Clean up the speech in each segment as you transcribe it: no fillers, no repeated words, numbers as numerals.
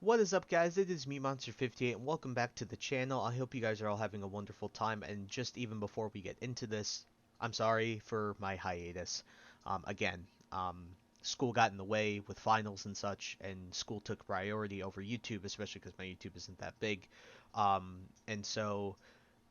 What is up, guys? It is me, Monster58, and welcome back to the channel. I hope you guys are all having a wonderful time, and just even before we get into this, I'm sorry for my hiatus. Again, school got in the way with finals and such, and school took priority over YouTube, especially because my YouTube isn't that big. And so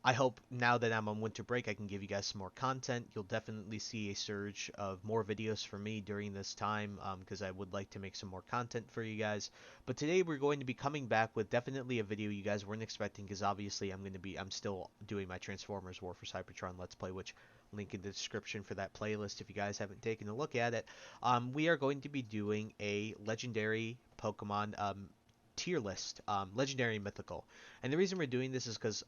I hope now that I'm on winter break, I can give you guys some more content. You'll definitely see a surge of more videos from me during this time because I would like to make some more content for you guys. But today we're going to be coming back with definitely a video you guys weren't expecting because obviously I'm still doing my Transformers War for Cybertron Let's Play, which link in the description for that playlist if you guys haven't taken a look at it. We are going to be doing a legendary Pokemon tier list, legendary and mythical. And the reason we're doing this is because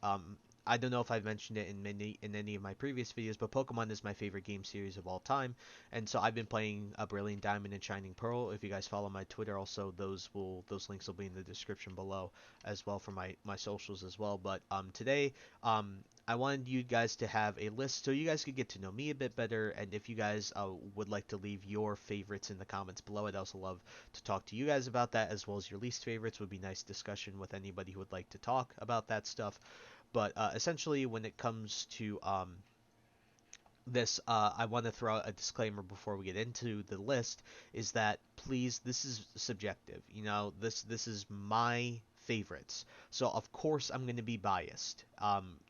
I don't know if I've mentioned it in any of my previous videos, but Pokemon is my favorite game series of all time, and so I've been playing Brilliant Diamond and Shining Pearl. If you guys follow my Twitter, also those links will be in the description below as well for my socials as well. But today I wanted you guys to have a list so you guys could get to know me a bit better, and if you guys would like to leave your favorites in the comments below, I'd also love to talk to you guys about that as well as your least favorites. Would be nice discussion with anybody who would like to talk about that stuff. But essentially, when it comes to this, I want to throw out a disclaimer before we get into the list: is that please, this is subjective. You know, this is my favorites, so of course I'm going to be biased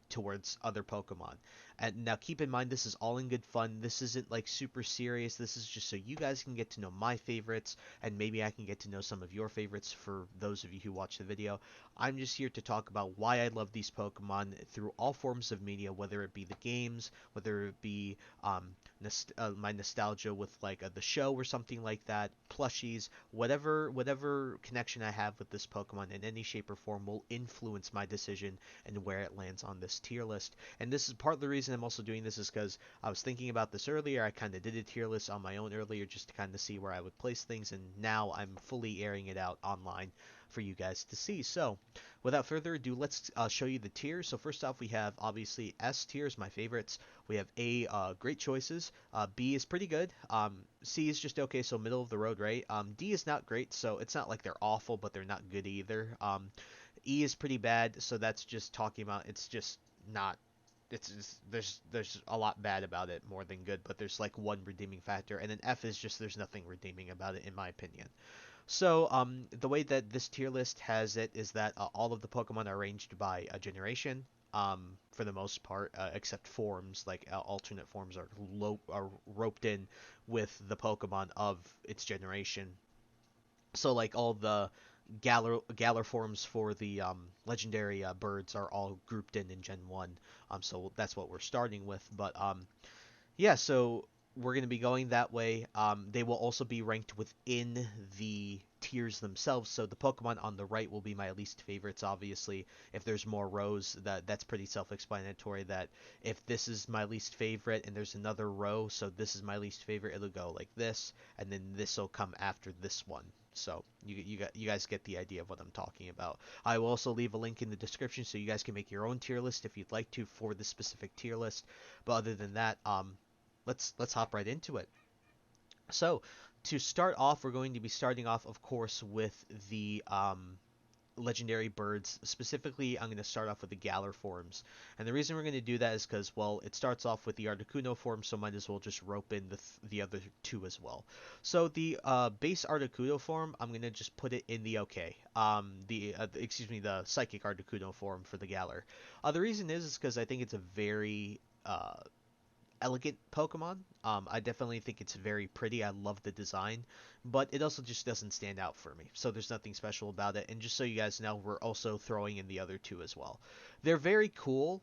towards other Pokemon. And now keep in mind, this is all in good fun. This isn't like super serious. This is just so you guys can get to know my favorites, and maybe I can get to know some of your favorites for those of you who watch the video. I'm just here to talk about why I love these Pokemon through all forms of media, whether it be the games, whether it be my nostalgia with like the show or something like that, plushies, whatever connection I have with this Pokemon in any shape or form will influence my decision and where it lands on this tier list. And this is part of the reason I'm also doing this is because I was thinking about this earlier. I kind of did a tier list on my own earlier just to kind of see where I would place things, and now I'm fully airing it out online for you guys to see. So, without further ado, let's show you the tiers. So first off, we have obviously S tiers, my favorites. We have A, great choices. B is pretty good. C is just okay, so middle of the road, right? D is not great, so it's not like they're awful, but they're not good either. E is pretty bad, so that's just talking about it's just not. It's just, there's a lot bad about it more than good, but there's like one redeeming factor, and then F is just there's nothing redeeming about it in my opinion. So, the way that this tier list has it is that all of the Pokemon are arranged by a generation, for the most part, except forms, like alternate forms are roped in with the Pokemon of its generation. So, like all the Galar forms for the legendary birds are all grouped in Gen 1. So that's what we're starting with. But yeah, so we're going to be going that way. They will also be ranked within the tiers themselves. So the Pokemon on the right will be my least favorites, obviously. If there's more rows, that's pretty self-explanatory that if this is my least favorite and there's another row, so this is my least favorite, it'll go like this, and then this will come after this one. So you guys get the idea of what I'm talking about. I will also leave a link in the description so you guys can make your own tier list if you'd like to for this specific tier list. But other than that, let's hop right into it. So to start off, we're going to be starting off, of course, with the legendary birds. Specifically, I'm going to start off with the Galar forms. And the reason we're going to do that is because, well, it starts off with the Articuno form, so might as well just rope in the other two as well. So the base Articuno form, I'm going to just put it in the okay. Excuse me, the Psychic Articuno form for the Galar. The reason is because I think it's a very elegant Pokemon. I definitely think it's very pretty. I love the design, but it also just doesn't stand out for me. So there's nothing special about it. And just so you guys know, we're also throwing in the other two as well. They're very cool.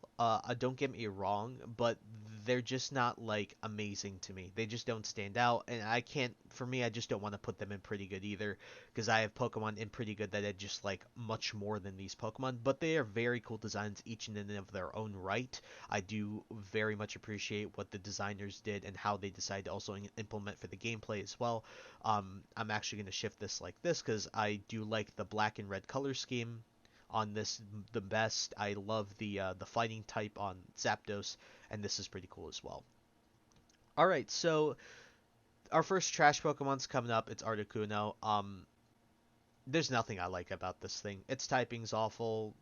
Don't get me wrong, but they're just not like amazing to me. They just don't stand out, and I can't. For me, I just don't want to put them in pretty good either, because I have Pokemon in pretty good that I just like much more than these Pokemon. But they are very cool designs, each and in of their own right. I do very much appreciate what the designers did and how they decided to also implement for the gameplay as well. I'm actually going to shift this like this because I do like the black and red color scheme on this the best. I love the fighting type on Zapdos, and this is pretty cool as well. All right, so our first trash Pokemon's coming up. It's Articuno. there's nothing I like about this thing. Its typing's awful.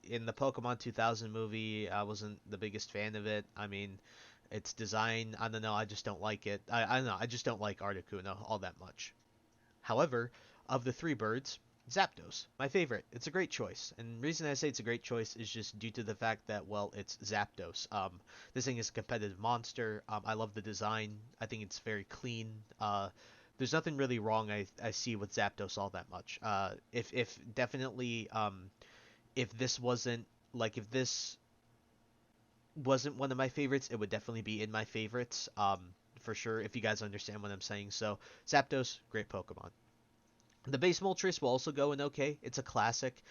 In the Pokemon 2000 movie, I wasn't the biggest fan of it. I mean, its design, I don't know, I just don't like it. I don't know, I just don't like Articuno all that much. However, of the three birds, Zapdos, my favorite. It's a great choice, and the reason I say it's a great choice is just due to the fact that, well, it's Zapdos. This thing is a competitive monster. I love the design. I think it's very clean. There's nothing really wrong I see with Zapdos all that much. If definitely if this wasn't if this wasn't one of my favorites, it would definitely be in my favorites. For sure, if you guys understand what I'm saying. So Zapdos, great Pokemon. The base Moltres will also go in okay. It's a classic.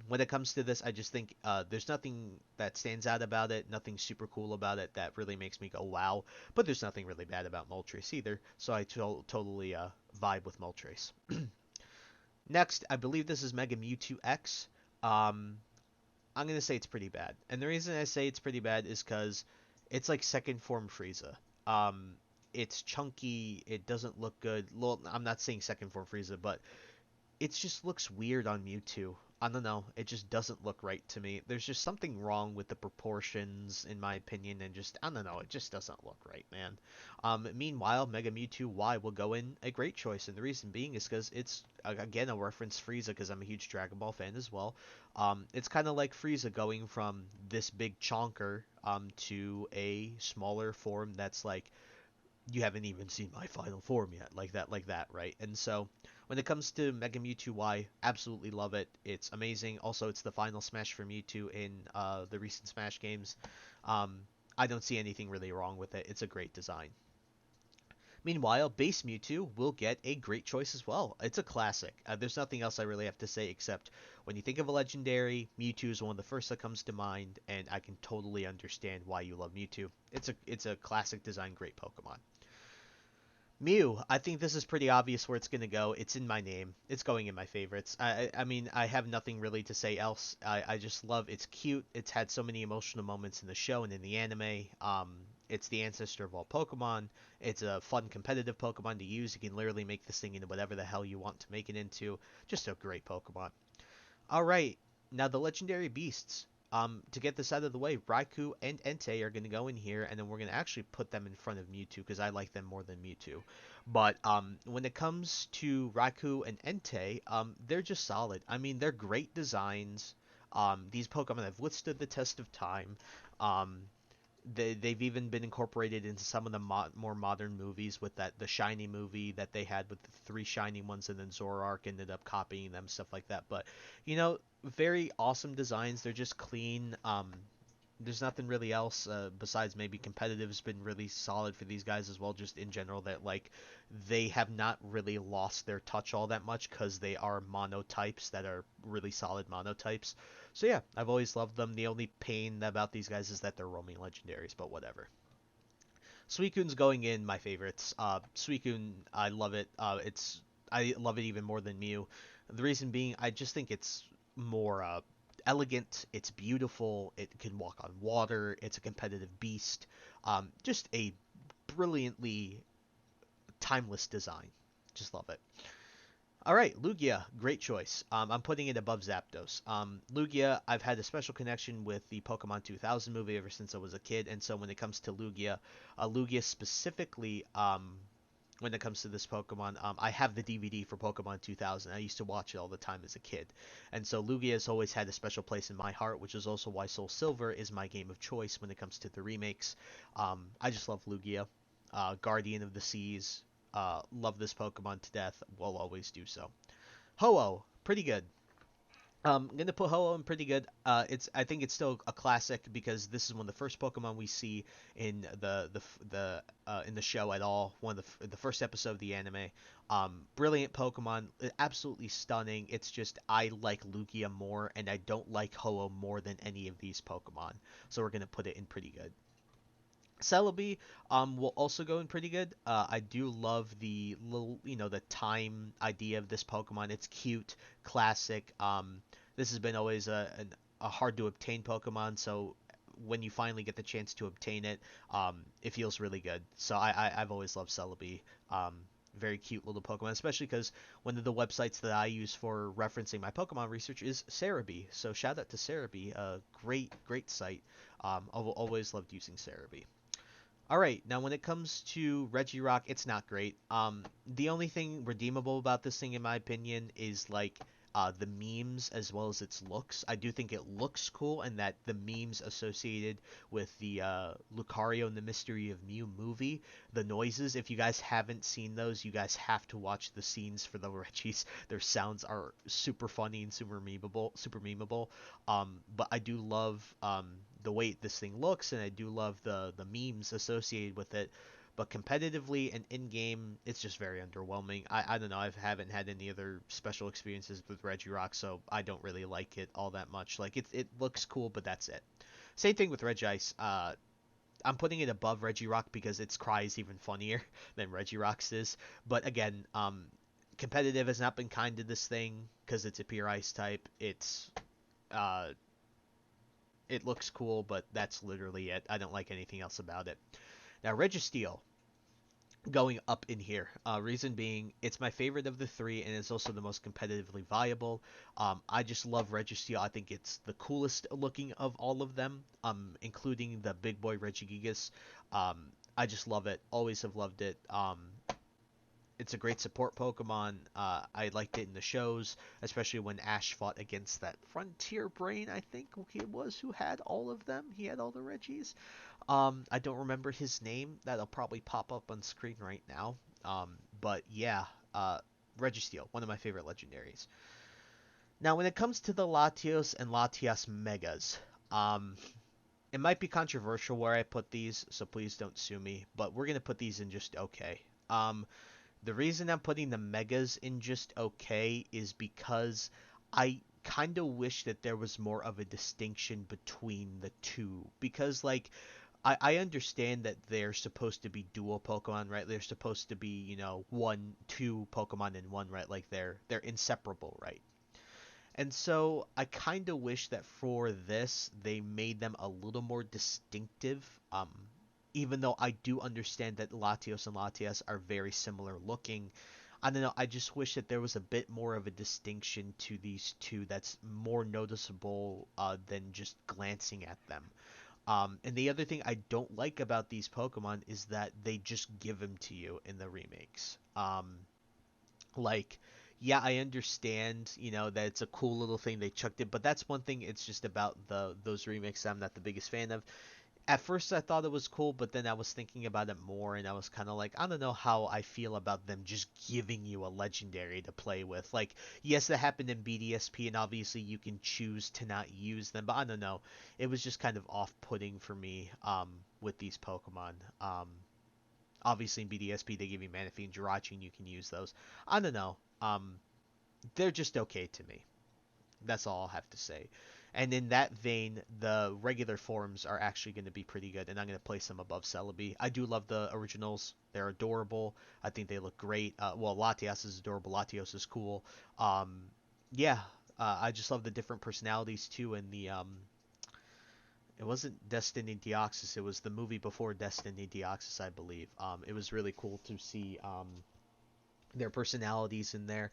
When it comes to this, I just think there's nothing that stands out about it, nothing super cool about it that really makes me go wow. But there's nothing really bad about Moltres either, so I totally vibe with Moltres. Next, I believe this is Mega Mewtwo X. Um, I'm gonna say it's pretty bad, and the reason I say it's pretty bad is because it's like second form Frieza. Um, it's chunky. It doesn't look good. Well, I'm not saying second form Frieza, but it just looks weird on Mewtwo. I don't know. It just doesn't look right to me. There's just something wrong with the proportions, in my opinion, and just I don't know. It just doesn't look right, man. Meanwhile, Mega Mewtwo Y will go in a great choice, and the reason being is because it's again a reference Frieza, because I'm a huge Dragon Ball fan as well. It's kind of like Frieza going from this big chonker to a smaller form that's like you haven't even seen my final form yet, like that, right? And so when it comes to Mega Mewtwo Y, absolutely love it. It's amazing. Also, it's the final Smash for Mewtwo in the recent Smash games. Um, I don't see anything really wrong with it. It's a great design. Meanwhile, base Mewtwo will get a great choice as well. It's a classic. There's nothing else I really have to say except when you think of a legendary, Mewtwo is one of the first that comes to mind, and I can totally understand why you love Mewtwo. It's a classic design, great Pokemon. Mew, I think this is pretty obvious where it's going to go. It's in my name. It's going in my favorites. I mean, I have nothing really to say else. I just love it's cute. It's had so many emotional moments in the show and in the anime. It's the ancestor of all Pokemon. It's a fun competitive Pokemon to use. You can literally make this thing into whatever the hell you want to make it into. Just a great Pokemon. All right, now the legendary beasts. To get this out of the way, Raikou and Entei are going to go in here, and then we're going to actually put them in front of Mewtwo because I like them more than Mewtwo. But when it comes to Raikou and Entei, they're just solid. I mean, they're great designs. These Pokemon have withstood the test of time. Um, they've even been incorporated into some of the more modern movies with the shiny movie that they had with the three shiny ones, and then Zoroark ended up copying them, stuff like that. But very awesome designs. They're just clean. There's nothing really else besides maybe competitive's been really solid for these guys as well, just in general, that they have not really lost their touch all that much because they are monotypes that are really solid monotypes. So yeah, I've always loved them. The only pain about these guys is that they're roaming legendaries, but whatever. Suicune's going in my favorites. Suicune, I love it. I love it even more than Mew. The reason being, I just think it's more elegant. It's beautiful. It can walk on water. It's a competitive beast. Just a brilliantly timeless design. Just love it. All right, Lugia, great choice. I'm putting it above Zapdos. Lugia, I've had a special connection with the Pokemon 2000 movie ever since I was a kid, and so when it comes to Lugia, Lugia specifically, when it comes to this Pokemon, I have the DVD for Pokemon 2000. I used to watch it all the time as a kid, and so Lugia has always had a special place in my heart, which is also why Soul Silver is my game of choice when it comes to the remakes. I just love Lugia, Guardian of the Seas. Love this Pokemon to death. Will always do so. Ho-Oh, pretty good. I'm gonna put Ho-Oh in pretty good. I think it's still a classic because this is one of the first Pokemon we see in in the show at all. One of the first episode of the anime. Brilliant Pokemon, absolutely stunning. It's just I like Lugia more, and I don't like Ho-Oh more than any of these Pokemon. So we're gonna put it in pretty good. Celebi will also go in pretty good. I do love the little, the time idea of this Pokemon. It's cute, classic. This has been always a hard to obtain Pokemon, so when you finally get the chance to obtain it, it feels really good. So I've always loved Celebi. very cute little Pokemon, especially because one of the websites that I use for referencing my Pokemon research is Celebi. So shout out to Celebi, a great site. I've always loved using Celebi. All right, now when it comes to Reggie Rock, it's not great. The only thing redeemable about this thing, in my opinion, is like the memes as well as its looks. I do think it looks cool, and that the memes associated with the Lucario and the Mystery of Mew movie, the noises. If you guys haven't seen those, you guys have to watch the scenes for the Reggies. Their sounds are super funny and super memeable. Super memeable. But I do love the way this thing looks, and I do love the memes associated with it. But competitively and in game, it's just very underwhelming. I don't know. I haven't had any other special experiences with Reggie Rock, so I don't really like it all that much. Like it looks cool, but that's it. Same thing with Regice. I'm putting it above Reggie Rock because its cry is even funnier than Reggie Rock's is. But again, competitive has not been kind to this thing because it's a pure ice type. Uh, it looks cool, but that's literally it. I don't like anything else about it. Now, Registeel going up in here. Reason being, it's my favorite of the three, and it's also the most competitively viable. I just love Registeel. I think it's the coolest looking of all of them, including the big boy Reggie Gigas. I just love it. Always have loved it. It's a great support Pokemon. I liked it in the shows, especially when Ash fought against that Frontier Brain, I think it was, who had all of them. He had all the Reggies. I don't remember his name. That'll probably pop up on screen right now. But yeah, Registeel, one of my favorite legendaries. Now, when it comes to the Latios and Latias Megas, it might be controversial where I put these, so please don't sue me, but we're going to put these in just okay. The reason I'm putting the Megas in just okay is because I kind of wish that there was more of a distinction between the two. Because, like, I understand that they're supposed to be dual Pokemon, right? They're supposed to be, two Pokemon in one, right? Like, they're inseparable, right? And so I kind of wish that for this, they made them a little more distinctive. Even though I do understand that Latios and Latias are very similar looking, I don't know. I just wish that there was a bit more of a distinction to these two that's more noticeable than just glancing at them. And the other thing I don't like about these Pokemon is that they just give them to you in the remakes. Like, yeah, I understand, that it's a cool little thing they chucked it, but that's one thing. It's just about those remakes I'm not the biggest fan of. At first I thought it was cool, but then I was thinking about it more, and I was kind of like, I don't know how I feel about them just giving you a legendary to play with. Like, yes, that happened in BDSP, and obviously you can choose to not use them, but I don't know. It was just kind of off-putting for me with these Pokemon. Obviously in BDSP they give you Manafee and Giratina, and you can use those. I don't know. They're just okay to me. That's all I'll have to say. And in that vein, the regular forms are actually going to be pretty good, and I'm going to place them above Celebi. I do love the originals. They're adorable. I think they look great. Well, Latias is adorable. Latios is cool. Yeah, I just love the different personalities, too, and it wasn't Destiny Deoxys. It was the movie before Destiny Deoxys, I believe. It was really cool to see their personalities in there.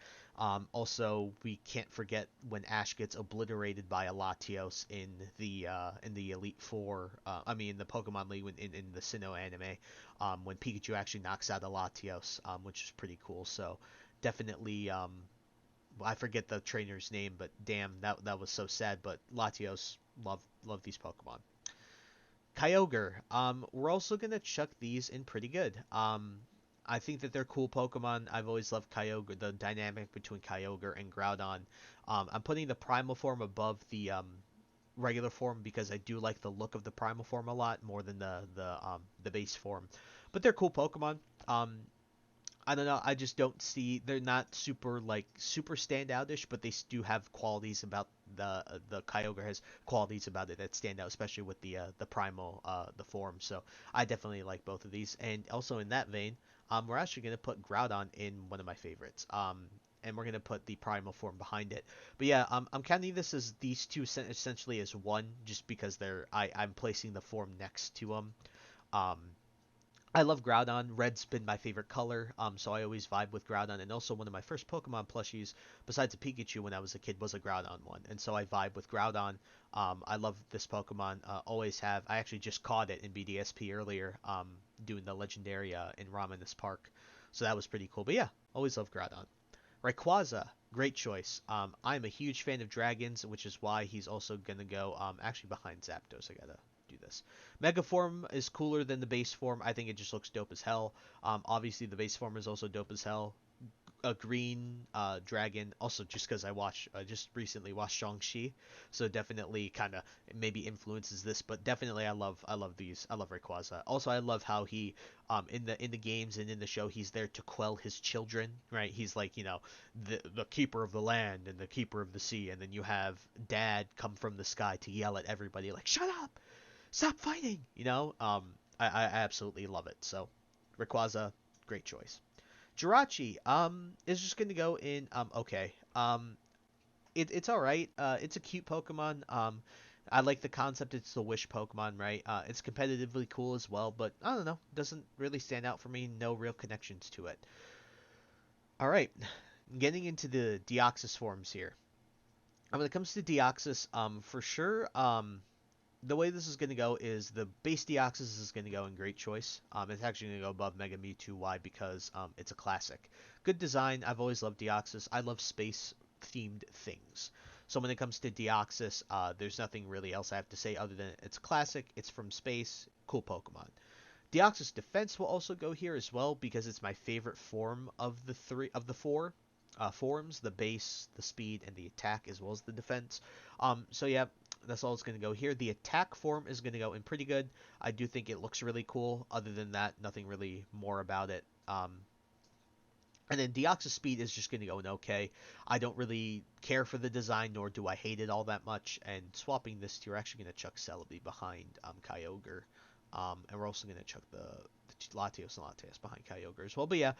Also, we can't forget when Ash gets obliterated by a Latios in the Elite Four. In the Pokemon League in the Sinnoh anime, when Pikachu actually knocks out a Latios, which is pretty cool. So definitely, I forget the trainer's name, but damn, that was so sad. But Latios, love these Pokemon. Kyogre. We're also gonna chuck these in pretty good. I think that they're cool Pokemon. I've always loved Kyogre, the dynamic between Kyogre and Groudon. I'm putting the Primal form above the regular form because I do like the look of the Primal form a lot more than the base form. But they're cool Pokemon. I don't know. I just don't see they're not super standoutish, but they do have qualities about the Kyogre has qualities about it that stand out, especially with the Primal the form. So I definitely like both of these. And also in that vein, we're actually gonna put Groudon in one of my favorites. And we're gonna put the Primal form behind it. But yeah, I'm counting this as these two essentially as one, just because I'm placing the form next to them. Um, I love Groudon. Red's been my favorite color, so I always vibe with Groudon. And also, one of my first Pokemon plushies, besides a Pikachu when I was a kid, was a Groudon one. And so I vibe with Groudon. I love this Pokemon. Always have. I actually just caught it in BDSP earlier, doing the legendary in Ramanas Park. So that was pretty cool. But yeah, always love Groudon. Rayquaza, great choice. I'm a huge fan of dragons, which is why he's also gonna go actually behind Zapdos. I gotta do this. Mega form is cooler than the base form. I think it just looks dope as hell. Obviously the base form is also dope as hell. A green dragon, also just because I just recently watched Shang-Chi, so definitely kind of maybe influences this, but definitely I love Rayquaza. Also I love how he in the games and in the show he's there to quell his children, right? He's like, the keeper of the land and the keeper of the sea, and then you have dad come from the sky to yell at everybody like, shut up, stop fighting, I absolutely love it. So Rayquaza, great choice. Jirachi is just gonna go in okay. It's all right. It's a cute Pokemon. I like the concept. It's the Wish Pokemon, right? It's competitively cool as well, but I don't know. Doesn't really stand out for me. No real connections to it. All right, getting into the Deoxys forms here. When it comes to Deoxys, for sure, the way this is going to go is the base Deoxys is going to go in great choice. It's actually going to go above Mega Mewtwo. Why? Because it's a classic. Good design. I've always loved Deoxys. I love space-themed things. So when it comes to Deoxys, there's nothing really else I have to say other than it's classic, it's from space, cool Pokemon. Deoxys Defense will also go here as well because it's my favorite form of the four forms: the base, the speed, and the attack, as well as the defense. So yeah, that's all it's going to go here. The attack form is going to go in pretty good. I do think it looks really cool. Other than that, nothing really more about it. And then Deoxys Speed is just going to go in okay. I don't really care for the design, nor do I hate it all that much. And swapping this, you're actually going to chuck Celebi behind Kyogre. And we're also going to chuck the Latios and Latias behind Kyogre as well. But yeah,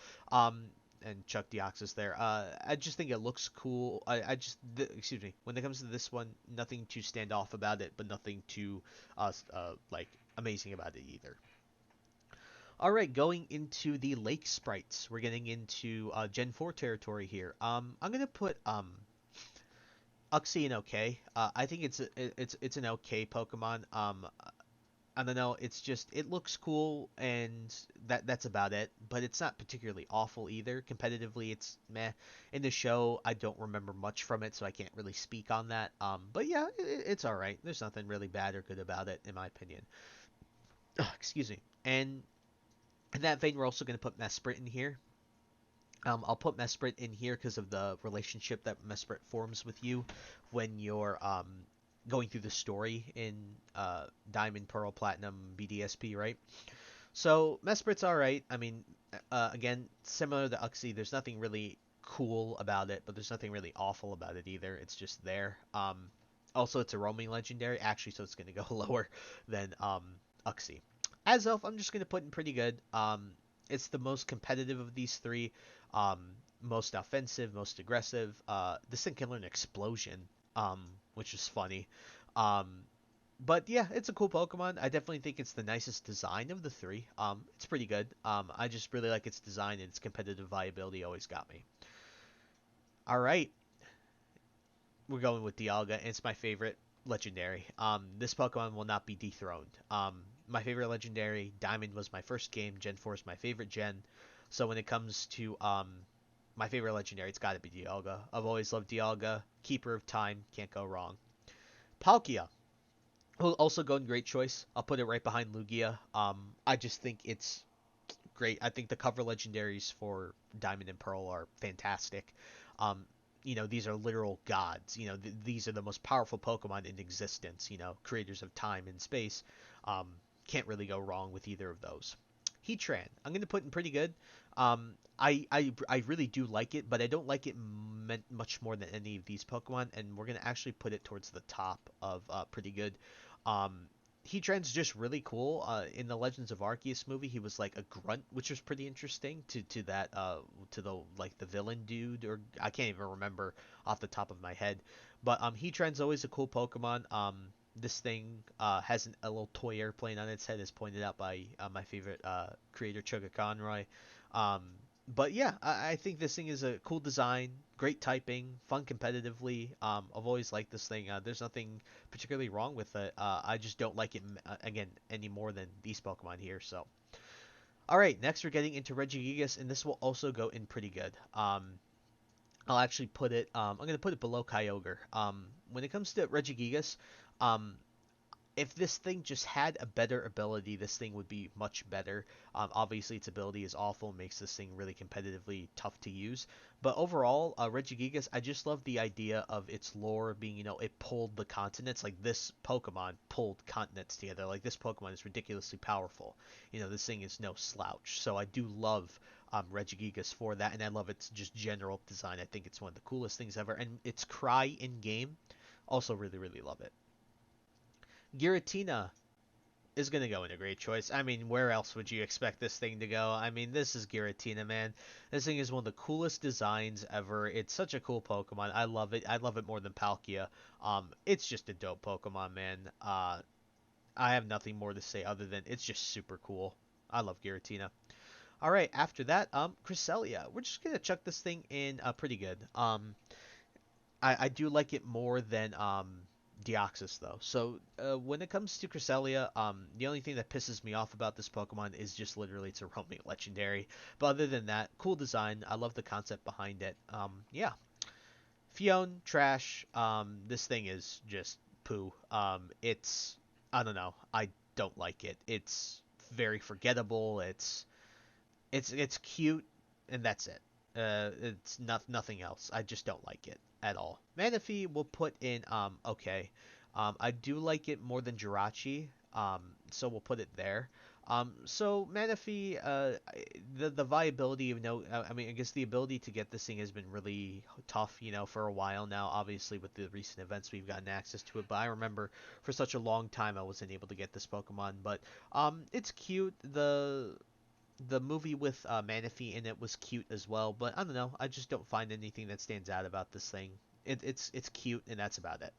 and chuck Deoxys there. I just think it looks cool. Excuse me. When it comes to this one, nothing to stand off about it, but nothing too like amazing about it either. All right, going into the Lake Sprites, we're getting into Gen 4 territory here. I'm gonna put Uxie in okay. I think it's an okay Pokemon. I don't know. It's just it looks cool, and that's about it. But it's not particularly awful either. Competitively, it's meh. In the show, I don't remember much from it, so I can't really speak on that. But yeah, it's all right. There's nothing really bad or good about it, in my opinion. Excuse me. And in that vein, we're also going to put Mesprit in here. I'll put Mesprit in here because of the relationship that Mesprit forms with you when you're going through the story in Diamond, Pearl, Platinum, BDSP, right? So Mesprit's alright. I mean, again, similar to Uxie, there's nothing really cool about it, but there's nothing really awful about it either. It's just there. Also, it's a roaming legendary, actually, so it's going to go lower than Uxie. Azelf, I'm just going to put in pretty good. It's the most competitive of these three. Um, Most offensive, most aggressive. This thing can learn Explosion, which is funny. Um, but yeah, it's a cool Pokemon. I definitely think it's the nicest design of the three. It's pretty good. I just really like its design, and its competitive viability always got me. All right, we're going with Dialga, and it's my favorite legendary. This Pokemon will not be dethroned. My favorite legendary, Diamond was my first game. Gen 4 is my favorite gen. So when it comes to my favorite legendary, it's got to be Dialga. I've always loved Dialga. Keeper of Time, can't go wrong. Palkia will also go in great choice. I'll put it right behind Lugia. I just think it's great. I think the cover legendaries for Diamond and Pearl are fantastic. Um, these are literal gods. These are the most powerful Pokemon in existence. Creators of time and space. Um, can't really go wrong with either of those. Heatran, I'm going to put in pretty good. I really do like it, but I don't like it much more than any of these Pokemon, and we're going to actually put it towards the top of pretty good. Heatran's just really cool. In the Legends of Arceus movie, he was like a grunt, which was pretty interesting to that to the like the villain dude, or I can't even remember off the top of my head. But Heatran's always a cool Pokemon. This thing has a little toy airplane on its head, as pointed out by my favorite creator, Chugga Conroy. Um, but yeah, I think this thing is a cool design, great typing, fun competitively. I've always liked this thing. There's nothing particularly wrong with it. I just don't like it, again, any more than these Pokemon here. So, all right, next we're getting into Regigigas, and this will also go in pretty good. I'll actually put it. I'm gonna put it below Kyogre. When it comes to Regigigas, um, if this thing just had a better ability, this thing would be much better. Obviously, its ability is awful, makes this thing really competitively tough to use. But overall, Regigigas, I just love the idea of its lore being, it pulled the continents. Like this Pokemon pulled continents together. Like this Pokemon is ridiculously powerful. This thing is no slouch. So I do love Regigigas for that, and I love its just general design. I think it's one of the coolest things ever. And its cry in game, also really, really love it. Giratina is going to go in a great choice. I mean, where else would you expect this thing to go? I mean, this is Giratina, man. This thing is one of the coolest designs ever. It's such a cool Pokemon. I love it. I love it more than Palkia. It's just a dope Pokemon, man. I have nothing more to say other than it's just super cool. I love Giratina. All right, after that, Cresselia. We're just gonna chuck this thing in pretty good. I do like it more than Deoxys though. So when it comes to Cresselia, the only thing that pisses me off about this Pokemon is just literally it's a roaming legendary. But other than that, cool design. I love the concept behind it. Yeah, Fion trash. This thing is just poo. It's I don't know. I don't like it. It's very forgettable. It's cute, and that's it. It's nothing else. I just don't like it at all. Manaphy will put in okay. I do like it more than Jirachi, so we'll put it there. So Manaphy, the viability of I mean, I guess the ability to get this thing has been really tough, for a while now. Obviously, with the recent events, we've gotten access to it. But I remember for such a long time I wasn't able to get this Pokemon. But it's cute. The movie with Manaphy in it was cute as well, but I don't know. I just don't find anything that stands out about this thing. It's cute, and that's about it.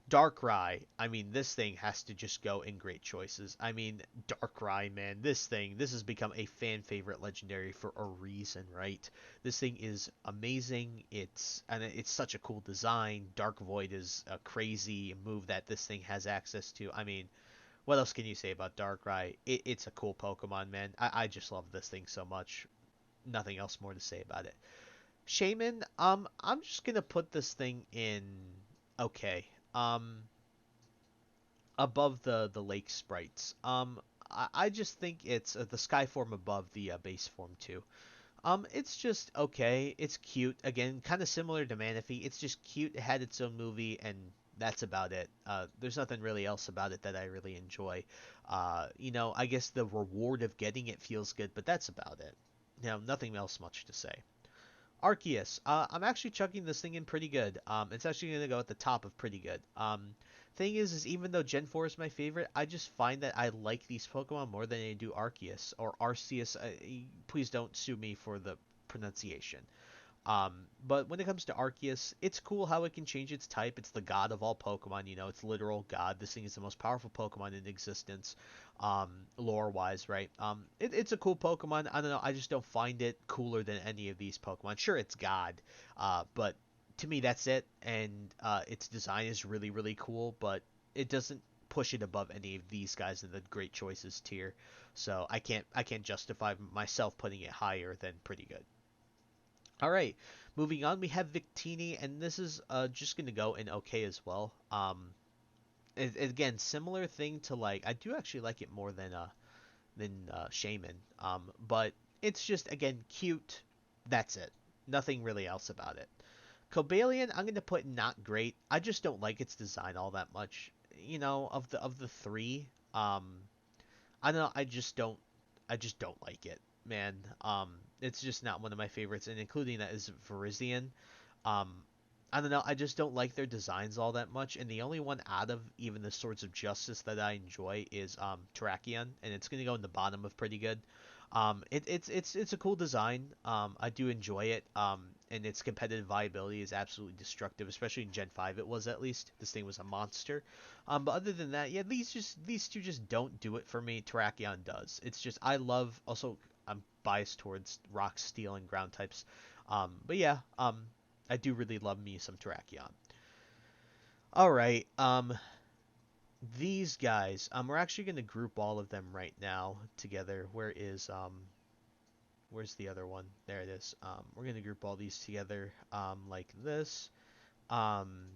Darkrai. I mean, this thing has to just go in great choices. I mean, Darkrai, man, this has become a fan favorite legendary for a reason, right? This thing is amazing. It's such a cool design. Dark Void is a crazy move that this thing has access to. I mean, what else can you say about Darkrai? It's a cool Pokemon, man. I just love this thing so much. Nothing else more to say about it. Shaymin, I'm just gonna put this thing in okay. Above the lake sprites. I just think it's the sky form above the base form too. It's just okay. It's cute. Again, kind of similar to Manaphy. It's just cute. It had its own movie, and that's about it. There's nothing really else about it that I really enjoy. I guess the reward of getting it feels good, but that's about it. Nothing else much to say. Arceus. I'm actually chucking this thing in pretty good. It's actually going to go at the top of pretty good. Thing is even though Gen 4 is my favorite, I just find that I like these Pokemon more than I do Arceus or Arceus. Please don't sue me for the pronunciation. But when it comes to Arceus, it's cool how it can change its type. It's the god of all Pokemon, it's literal god. This thing is the most powerful Pokemon in existence, lore-wise, right? It's a cool Pokemon. I don't know, I just don't find it cooler than any of these Pokemon. Sure, it's god, but to me, that's it. And its design is really, really cool, but it doesn't push it above any of these guys in the great choices tier. So I can't justify myself putting it higher than pretty good. All right, moving on, we have Victini, and this is just gonna go in okay as well. Again, similar thing to I do actually like it more than Shaymin. But it's just again cute. That's it. Nothing really else about it. Cobalion, I'm gonna put not great. I just don't like its design all that much. Of the three, I don't know. I just don't like it, man. It's just not one of my favorites, and including that is Virizion. Um, I don't know. I just don't like their designs all that much, and the only one out of even the Swords of Justice that I enjoy is Terrakion, and it's gonna go in the bottom of pretty good. It's a cool design. I do enjoy it. and its competitive viability is absolutely destructive, especially in Gen 5 it was at least. This thing was a monster. But other than that, yeah, these two just don't do it for me. Terrakion does. It's just I love also I'm biased towards rock, steel, and ground types. But yeah, I do really love me some Terrakion. All right, these guys, we're actually going to group all of them right now together. Where's the other one? There it is. We're going to group all these together, like this. Um,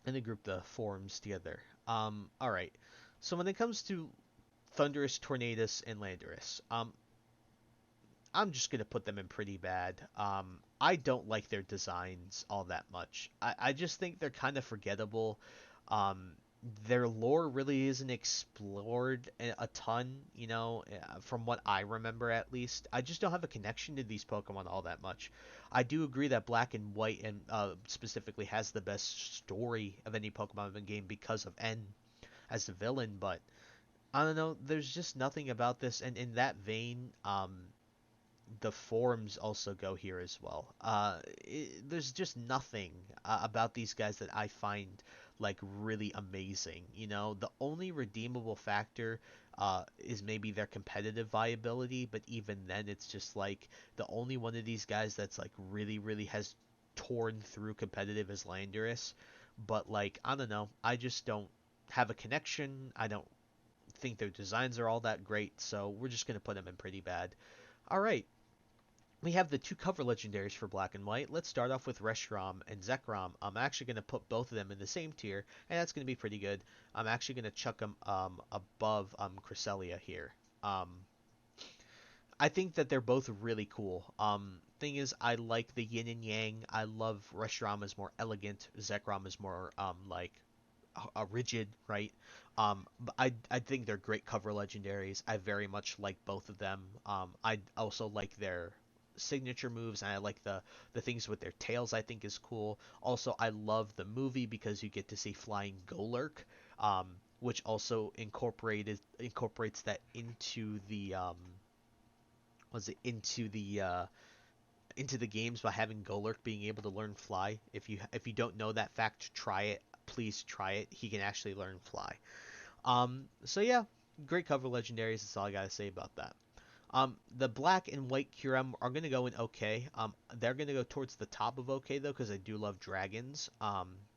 and then group the forms together. All right. So when it comes to Thunderous, Tornadus, and Landorus, I'm just gonna put them in pretty bad. I don't like their designs all that much. I just think they're kind of forgettable. Um, their lore really isn't explored a ton, from what I remember at least. I just don't have a connection to these Pokemon all that much. I do agree that Black and White and specifically has the best story of any Pokemon in the game because of N as the villain, but I don't know. There's just nothing about this, and in that vein, the forms also go here as well. There's just nothing about these guys that I find like really amazing. The only redeemable factor is maybe their competitive viability, but even then, it's just like the only one of these guys that's like really, really has torn through competitive is Landorus. But like, I don't know, I just don't have a connection. I don't think their designs are all that great, so we're just gonna put them in pretty bad. All right, we have the two cover legendaries for Black and White. Let's start off with Reshiram and Zekrom. I'm actually going to put both of them in the same tier, and that's going to be pretty good. I'm actually going to chuck them above Cresselia here. Um, I think that they're both really cool. Thing is, I like the yin and yang. I love Reshiram is more elegant. Zekrom is more like rigid, right? But I think they're great cover legendaries. I very much like both of them. I also like their signature moves, and I like the things with their tails. I think is cool. Also, I love the movie because you get to see flying Golurk, which also incorporates that into the was it into the games by having Golurk being able to learn Fly. If you don't know that fact, try it. Please try it. He can actually learn Fly. So yeah, great cover legendaries. That's all I gotta say about that. The Black and White Kyurem are gonna go in okay. They're gonna go towards the top of okay though, because I do love dragons.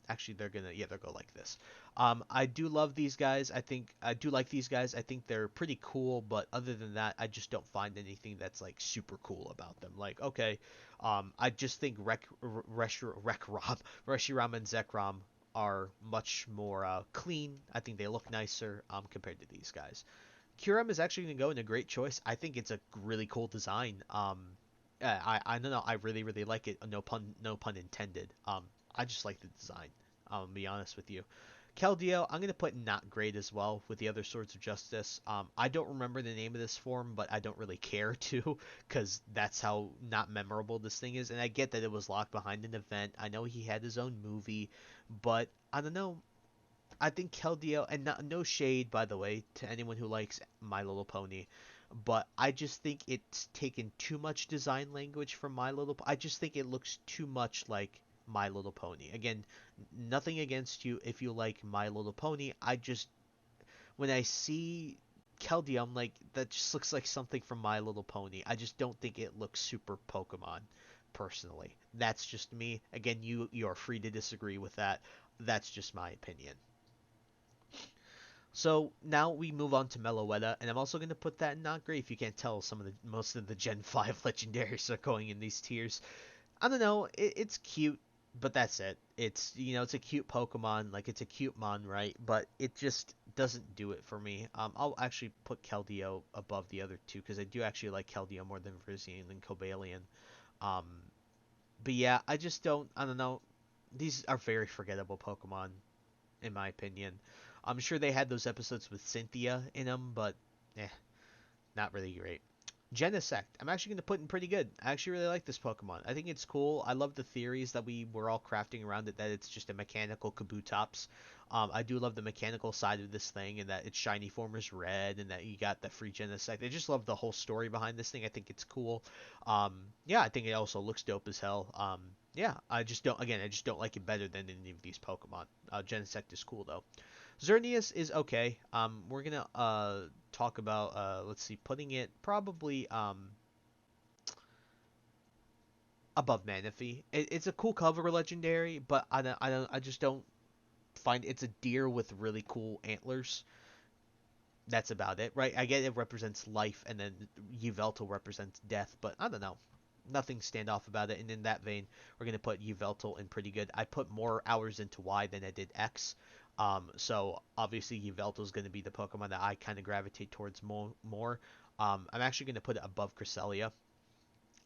Actually, they'll go like this. I do love these guys. I do like these guys. I think they're pretty cool, but other than that, I just don't find anything that's like super cool about them. Like, okay, I just think Reshiram and Zekrom are much more clean. I think they look nicer compared to these guys. Kyurem is actually going to go in a great choice. I think it's a really cool design. I don't know. I really really like it. No pun intended. I just like the design. To be honest with you. Keldeo, I'm going to put not great as well with the other Swords of Justice. I don't remember the name of this form, but I don't really care to, because that's how not memorable this thing is. And I get that it was locked behind an event. I know he had his own movie, but I don't know. I think Keldeo, and no shade, by the way, to anyone who likes My Little Pony, but I just think it's taken too much design language from My Little I just think it looks too much like My Little Pony. Again, nothing against you if you like My Little Pony. When I see Keldeo, I'm like, that just looks like something from My Little Pony. I just don't think it looks super Pokemon, personally. That's just me. Again, you are free to disagree with that. That's just my opinion. So now we move on to Meloetta, and I'm also going to put that in not great. If you can't tell, most of the Gen 5 legendaries are going in these tiers. I don't know, it's cute, but that's it. It's a cute Pokemon, like it's a cute mon, right? But it just doesn't do it for me. I'll actually put Keldeo above the other two because I do actually like Keldeo more than Virizion and Cobalion. Um, but yeah, I don't know. These are very forgettable Pokemon in my opinion. I'm sure they had those episodes with Cynthia in them, but not really great. Genesect, I'm actually going to put in pretty good. I actually really like this Pokemon. I think it's cool. I love the theories that we were all crafting around it, that it's just a mechanical Kabutops. I do love the mechanical side of this thing, and that its shiny form is red, and that you got the free Genesect. I just love the whole story behind this thing. I think it's cool. Yeah, I think it also looks dope as hell. Yeah, I just don't like it better than any of these Pokemon. Genesect is cool though. Xerneas is okay. We're gonna talk about let's see, putting it probably above Manaphy. It's a cool cover legendary, but I just don't find it's a deer with really cool antlers. That's about it, right? I get it represents life, and then Yveltal represents death, but I don't know. Nothing standoff about it. And in that vein, we're gonna put Yveltal in pretty good. I put more hours into Y than I did X. So obviously Yveltal is going to be the Pokemon that I kind of gravitate towards more. I'm actually going to put it above Cresselia.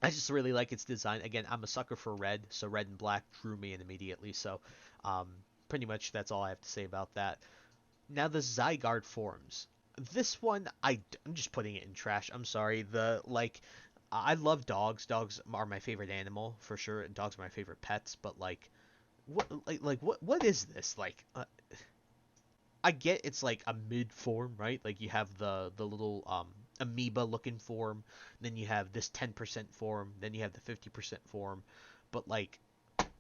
I just really like its design. Again, I'm a sucker for red, so red and black drew me in immediately. So um, pretty much that's all I have to say about that. Now the Zygarde forms. This one, I'm just putting it in trash. I'm sorry. I love dogs. Dogs are my favorite animal for sure. Dogs are my favorite pets. But what is this? I get it's like a mid form, right? Like you have the little amoeba looking form, then you have this 10% form, then you have the 50% form. But like,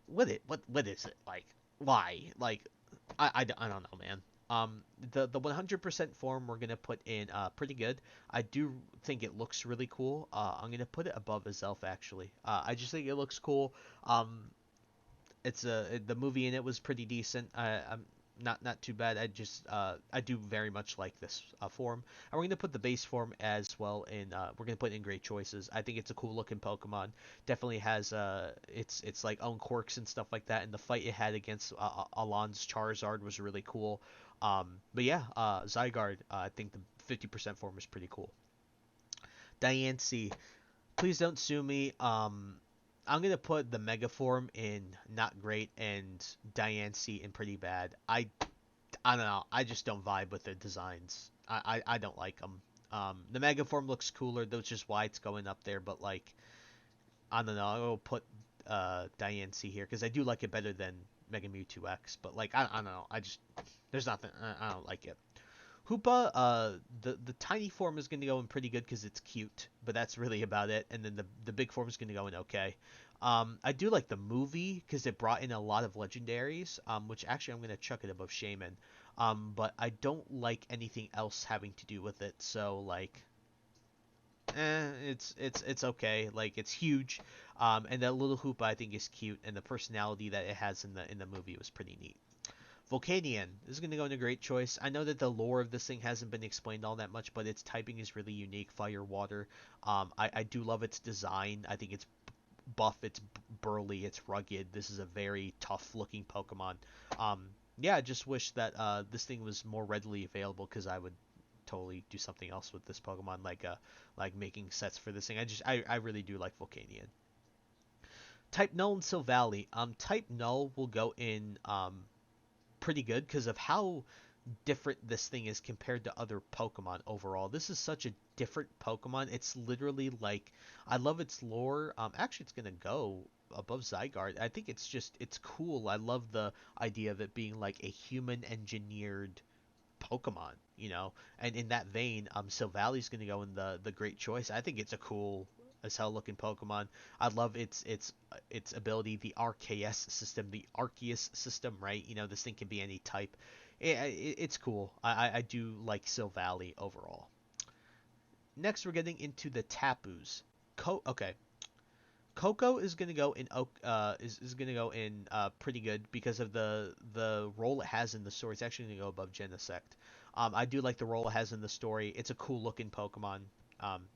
what is it? Like, why? Like, I don't know, man. The 100% form we're gonna put in pretty good. I do think it looks really cool. I'm gonna put it above Azelf actually. I just think it looks cool. The movie in it was pretty decent. I'm not too bad. I do very much like this form, and we're gonna put the base form as well in. We're gonna put in great choices. I think it's a cool looking Pokemon. Definitely has its like own quirks and stuff like that. And the fight it had against Alon's Charizard was really cool. But yeah, Zygarde. I think the 50% form is pretty cool. Diancie, please don't sue me. I'm gonna put the Mega Form in not great and Diancie in pretty bad. I don't know. I just don't vibe with their designs. I don't like them. The Mega Form looks cooler, though, which is why it's going up there. But like, I don't know. I'll put Diancie here because I do like it better than Mega Mewtwo X. But like, I don't know. There's nothing. I don't like it. Hoopa, the tiny form is going to go in pretty good because it's cute, but that's really about it. And then the big form is going to go in okay. I do like the movie because it brought in a lot of legendaries, which actually I'm going to chuck it above Shaymin. But I don't like anything else having to do with it. So like, it's okay. Like it's huge, and that little Hoopa I think is cute, and the personality that it has in the movie was pretty neat. Volcanian is going to go in a great choice. I know that the lore of this thing hasn't been explained all that much, but its typing is really unique. Fire, water. I do love its design. I think it's buff, it's burly, it's rugged. This is a very tough looking Pokemon. Yeah, I just wish that this thing was more readily available because I would totally do something else with this Pokemon, like making sets for this thing. I really do like Volcanian. Type Null and Silvally. Type Null will go in pretty good because of how different this thing is compared to other Pokemon overall. This is such a different Pokemon. It's literally like I love its lore. Actually, it's gonna go above Zygarde. I think it's cool. I love the idea of it being like a human engineered Pokemon, you know. And in that vein, Silvally's gonna go in the great choice. I think it's a cool as hell looking Pokemon. I love its ability, the RKS system, the Arceus system, right? You know, this thing can be any type. It's cool. I do like Silvally overall. Next, we're getting into the Tapus. Okay, Coco is gonna go in is gonna go in pretty good because of the role it has in the story. It's actually gonna go above Genesect. I do like the role it has in the story. It's a cool looking Pokemon.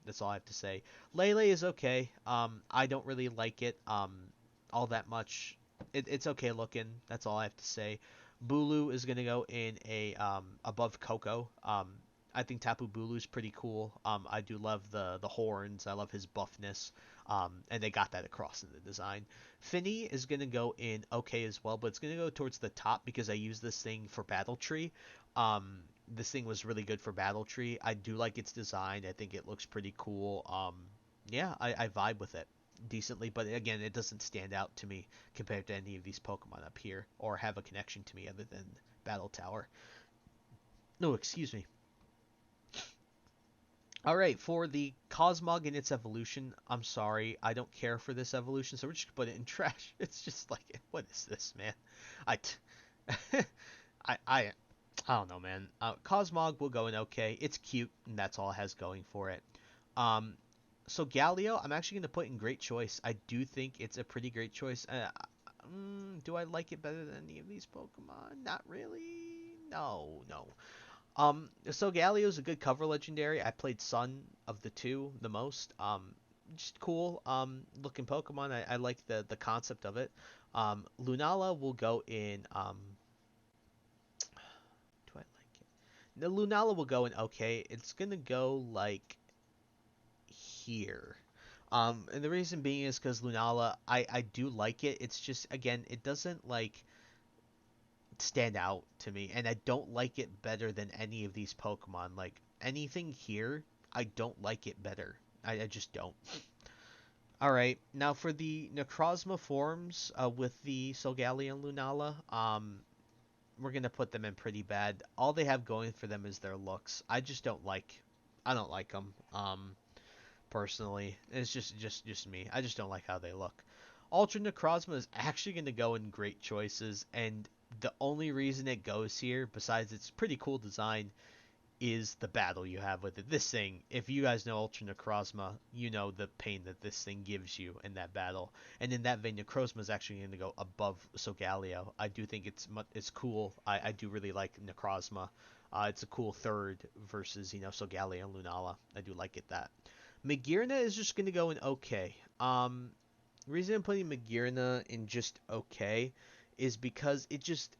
That's all I have to say. Lele is okay. I don't really like it all that much. It's okay looking. That's all I have to say. Bulu is gonna go in a above Coco. I think Tapu Bulu is pretty cool. I do love the horns. I love his buffness. And they got that across in the design. Finny is gonna go in okay as well, but it's gonna go towards the top because I use this thing for Battle Tree. this thing was really good for Battle Tree. I do like its design. I think it looks pretty cool. Yeah, I vibe with it decently, but again, it doesn't stand out to me compared to any of these Pokemon up here, or have a connection to me other than Battle Tower. No, excuse me. Alright, for the Cosmog in its evolution, I'm sorry, I don't care for this evolution, so we're just gonna put it in trash. It's just like, what is this, man? I, I, I, I don't know, man. Cosmog will go in okay. It's cute, and that's all it has going for it. Um, so Galio, I'm actually gonna put in great choice. I do think it's a pretty great choice. Do I like it better than any of these Pokemon? Not really. No, no. So Galio's a good cover legendary. I played Sun of the two the most. Just cool. Looking Pokemon. I like the concept of it. Lunala will go in. Do I like it? The Lunala will go in okay. It's gonna go like here. And the reason being is because Lunala, I do like it. It's just again, it doesn't like stand out to me, and I don't like it better than any of these Pokemon. Like anything here, I don't like it better. I just don't. All right, now for the Necrozma forms with the Solgaleo and Lunala, we're gonna put them in pretty bad. All they have going for them is their looks. I don't like them. Personally, it's just me. I just don't like how they look. Ultra Necrozma is actually gonna go in great choices, and the only reason it goes here, besides its pretty cool design, is the battle you have with it. This thing, if you guys know Ultra Necrozma, you know the pain that this thing gives you in that battle. And in that vein, Necrozma is actually going to go above Solgaleo. I do think it's cool. I do really like Necrozma. It's a cool third versus, Solgaleo and Lunala. I do like it that. Magearna is just going to go in okay. The reason I'm putting Magearna in just okay is because it just,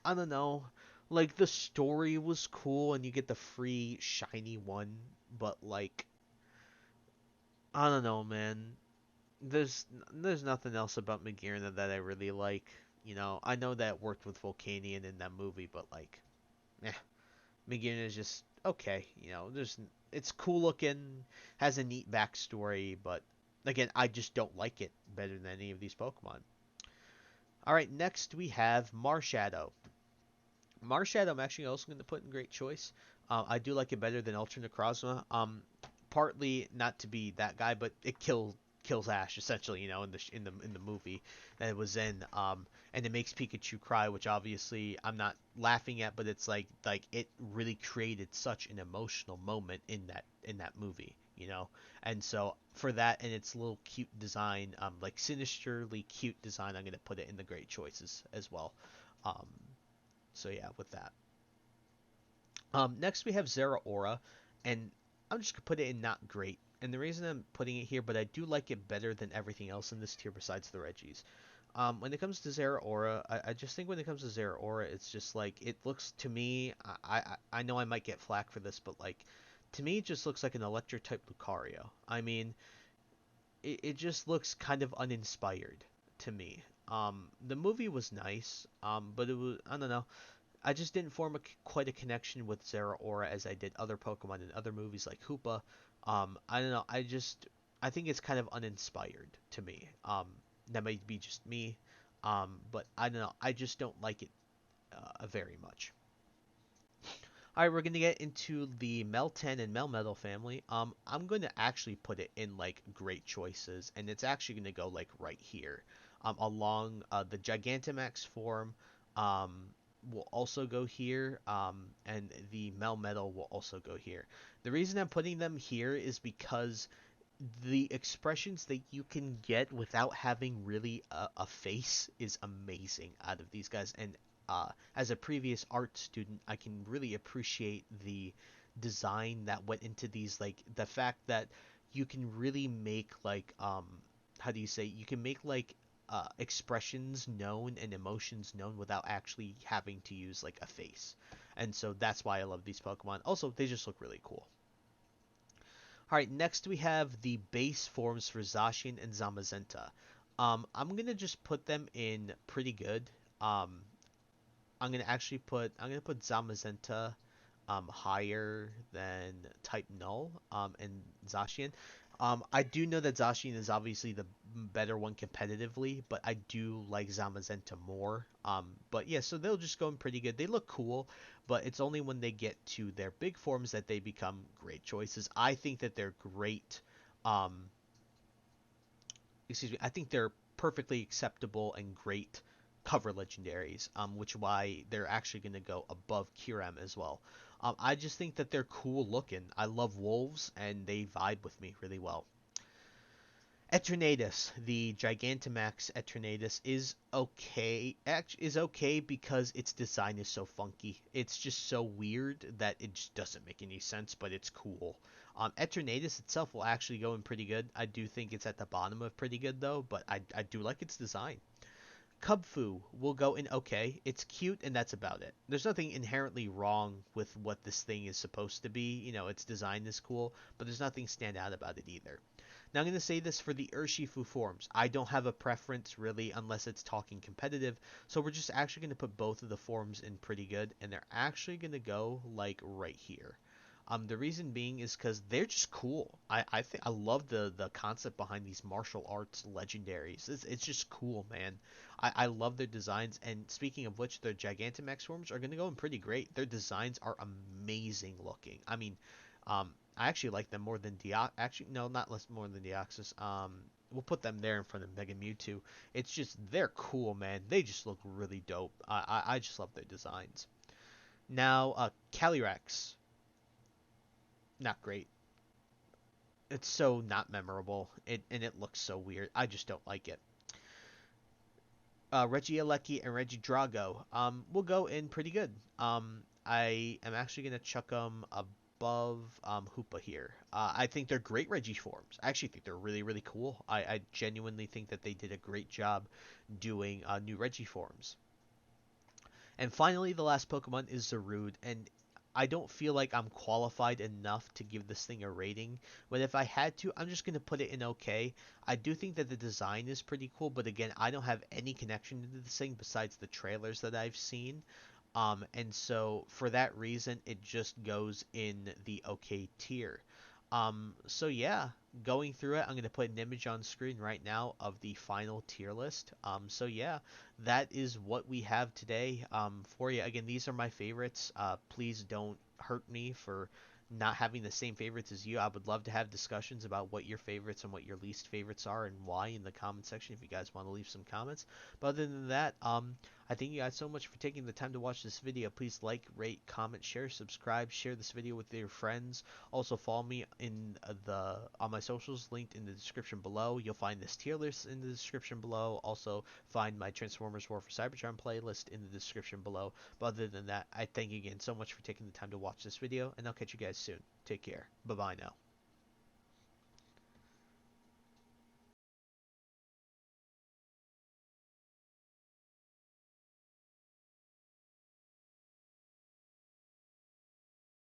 I don't know. Like the story was cool and you get the free shiny one, but like I don't know, man. There's nothing else about Magearna that I really like. I know that it worked with Volcanian in that movie, but like, eh, Magearna is just okay. There's it's cool looking, has a neat backstory, but again, I just don't like it better than any of these Pokemon. All right, next we have Marshadow. Marshadow, I'm actually also going to put in great choice. I do like it better than Ultra Necrozma. Partly not to be that guy, but it kills Ash essentially, in the movie that it was in. And it makes Pikachu cry, which obviously I'm not laughing at, but it's like it really created such an emotional moment in that movie. And so for that and its little cute design, like sinisterly cute design, I'm gonna put it in the great choices as well. Um, so yeah, with that. Next we have Zera Aura, and I'm just gonna put it in not great. And the reason I'm putting it here, but I do like it better than everything else in this tier besides the Reggies. When it comes to Zera Aura, I just think when it comes to Zera Aura, it's just like it looks to me. I know I might get flack for this, but like to me, it just looks like an Electric type Lucario. I mean, it just looks kind of uninspired to me. The movie was nice, but it was I don't know. I just didn't form quite a connection with Zera Aura as I did other Pokemon in other movies like Hoopa. I don't know. I think it's kind of uninspired to me. That might be just me. But I don't know. I just don't like it very much. All right, we're gonna get into the Meltan and Melmetal family. I'm gonna actually put it in like great choices, and it's actually gonna go like right here, along the Gigantamax form. Will also go here, and the Melmetal will also go here. The reason I'm putting them here is because the expressions that you can get without having really a face is amazing out of these guys. And as a previous art student, I can really appreciate the design that went into these. Like the fact that you can really make like how do you say, you can make like expressions known and emotions known without actually having to use like a face. And so that's why I love these Pokemon. Also, they just look really cool. Alright, next we have the base forms for Zashin and Zamasunta. I'm going to just put them in pretty good. I'm gonna put Zamazenta higher than Type Null and Zacian. I do know that Zacian is obviously the better one competitively, but I do like Zamazenta more. But yeah, so they'll just go in pretty good. They look cool, but it's only when they get to their big forms that they become great choices. I think that they're great. Um, I think they're perfectly acceptable and great cover legendaries, which why they're actually going to go above Kyurem as well. I just think that they're cool looking. I love wolves, and they vibe with me really well. Eternatus, the Gigantamax Eternatus is okay. Is okay because its design is so funky. It's just so weird that it just doesn't make any sense, but it's cool. Eternatus itself will actually go in pretty good. I do think it's at the bottom of pretty good though, but I do like its design. Cubfu will go in okay. It's cute and that's about it. There's nothing inherently wrong with what this thing is supposed to be. You know, its design is cool, but there's nothing stand out about it either. Now I'm going to say this for the Urshifu forms. I don't have a preference really unless it's talking competitive, so we're just actually going to put both of the forms in pretty good, and they're actually going to go like right here. The reason being is because they're just cool. I think I love the concept behind these martial arts legendaries. It's just cool, man. I love their designs. And speaking of which, their Gigantamax forms are gonna go in pretty great. Their designs are amazing looking. I mean, I actually like them more than Actually, no, not less more than Deoxys. We'll put them there in front of Mega Mewtwo. It's just they're cool, man. They just look really dope. I just love their designs. Now, Calyrex, not great. It's so not memorable. And it looks so weird. I just don't like it. Reggie Alecki and Reggie Drago will go in pretty good. I am actually gonna chuck them above Hoopa here. I think they're great Reggie forms. I actually think they're really cool. I genuinely think that they did a great job doing new Reggie forms. And finally, the last Pokemon is Zarude, and I don't feel like I'm qualified enough to give this thing a rating, but if I had to, I'm just going to put it in okay. I do think that the design is pretty cool, but again, I don't have any connection to this thing besides the trailers that I've seen. And so for that reason, it just goes in the okay tier. So yeah, going through it, I'm going to put an image on screen right now of the final tier list. So yeah, that is what we have today for you. Again, these are my favorites. Please don't hurt me for not having the same favorites as you. I would love to have discussions about what your favorites and what your least favorites are and why in the comment section if you guys want to leave some comments. But other than that, I thank you guys so much for taking the time to watch this video. Please like, rate, comment, share, subscribe, share this video with your friends. Also follow me in on my socials linked in the description below. You'll find this tier list in the description below. Also find my Transformers War for Cybertron playlist in the description below. But other than that, I thank you again so much for taking the time to watch this video, and I'll catch you guys soon. Take care. Bye bye now.